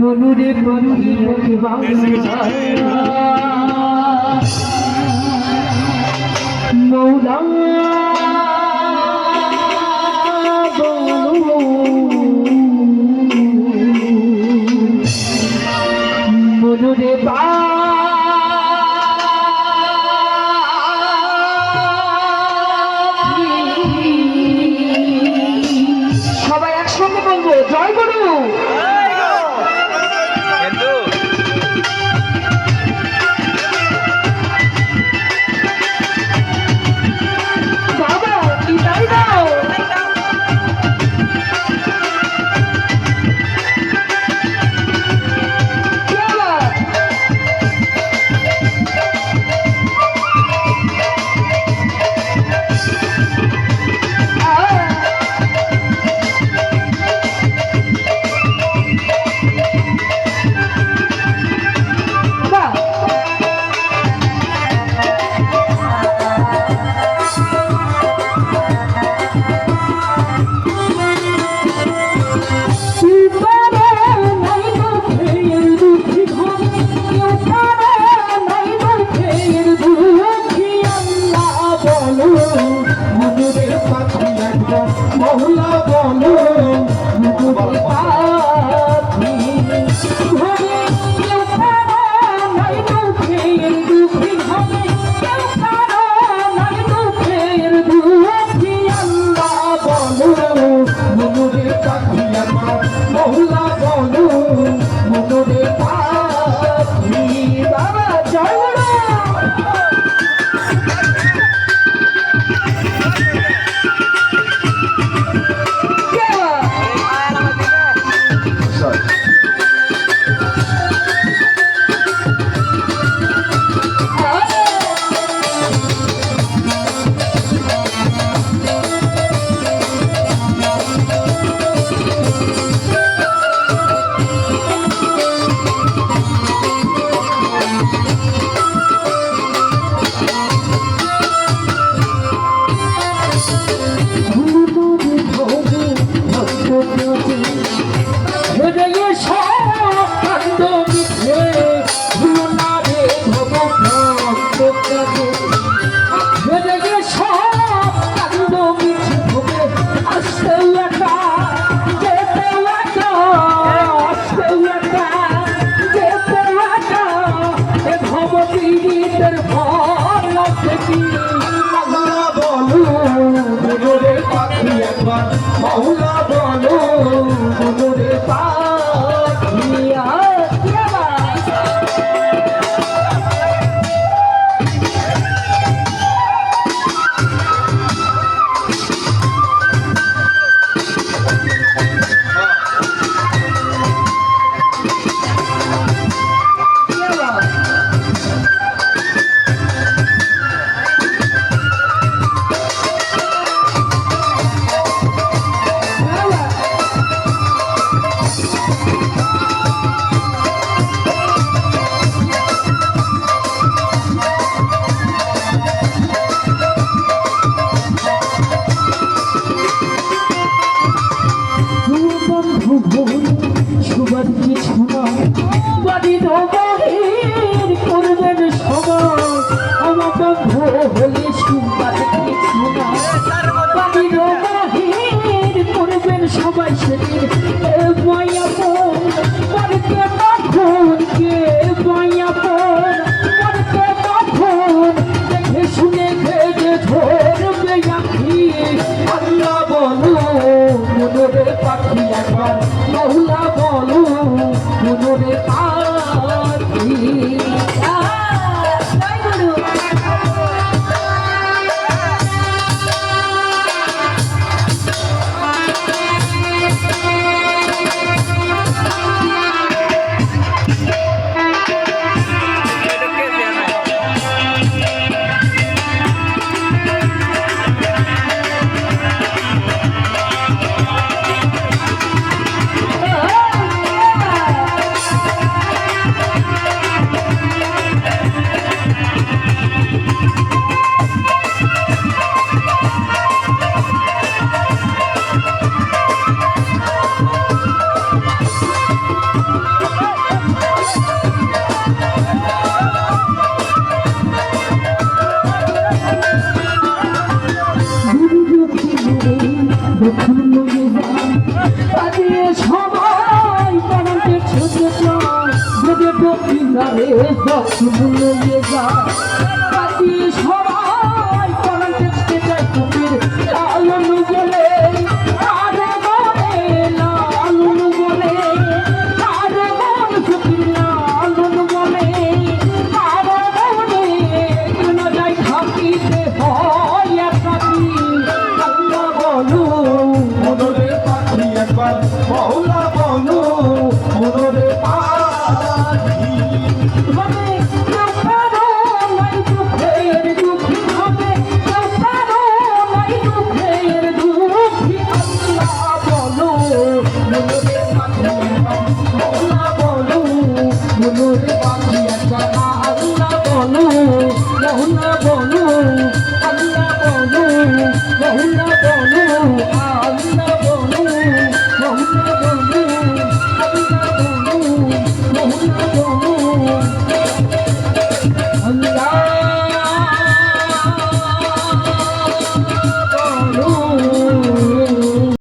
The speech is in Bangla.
মনুরে বন্ধি মৌলা মনুরে বা সবাই একসঙ্গে বলবো জয় গুরু। মৌলা বলো মুকুরে পাখি ঘরে কেউ কারো নাই দুঃখের দুঃখী ঘরে কেউ কারো নাই দুঃখের দুঃখী আল্লাহ বলো মুকুরে পাখি মৌলা বলো মুকুরে পাখি বাবা জয় মৌলা বলো মুকুরে পাখি সুবাদ কিছু বাড়ির বাহির করবেন সবাই আমার বন্ধু হলে সুবাদ কিছু বাড়ির বাহির করবেন সবাই সেদিন বয়াপন বাড়িতে তখন কে বয়াপন বাড়িতে তখন দেখে শুনে ভেজে ধরবে আখি আল্লাহ বলো মনুরে পাখি একবার মৌলা বলো মনুরে পাখি নিয়ে যায় কাটি সবাই পরাণ দেখতে যায় কুপির লালন গেলে আরে বলে লালন বলে আরে বল কুপির লালন বলে আরে বলে কেন যাই থাকিতে হয় একাকি আল্লাহ বলো মনরে পাখি একবার মৌলা বলো মনরে পাখি মানে দুঃখের নাই দুঃখে